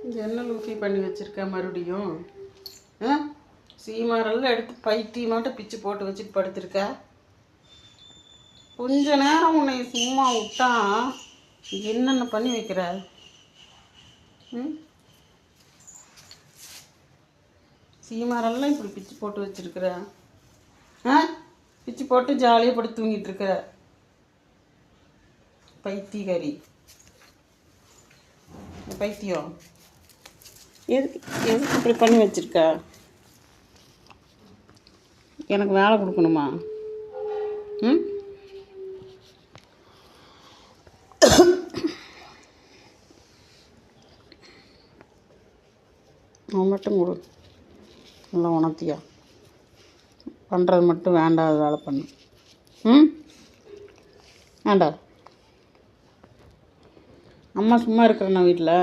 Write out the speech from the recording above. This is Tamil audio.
இங்கே என்ன லூஃபி பண்ணி வச்சுருக்க மறுபடியும்? ஆ, சீமாரெல்லாம் எடுத்து பைத்தியமாட்டம் பிச்சு போட்டு வச்சுட்டு படுத்துருக்க. கொஞ்ச நேரம் உன்னை சும்மா விட்டா என்னென்ன பண்ணி வைக்கிற? ம், சீமாரெல்லாம் இப்படி பிச்சு போட்டு வச்சுருக்குற. ஆ, பிச்சு போட்டு ஜாலியாக படுத்து தூங்கிட்டு இருக்கிற பைத்தியக்காரி. பைத்தியம் எதுக்கு எதுக்கு இப்படி பண்ணி வச்சுருக்க? எனக்கு வேலை கொடுக்கணுமா? ம், அவன் மட்டும் கொடு. நல்லா உணர்த்தியா பண்ணுறது மட்டும் வேண்டாத வேலை பண்ணு. ம், வேண்டாம். அம்மா சும்மா இருக்கிறேண்ணா வீட்டில்.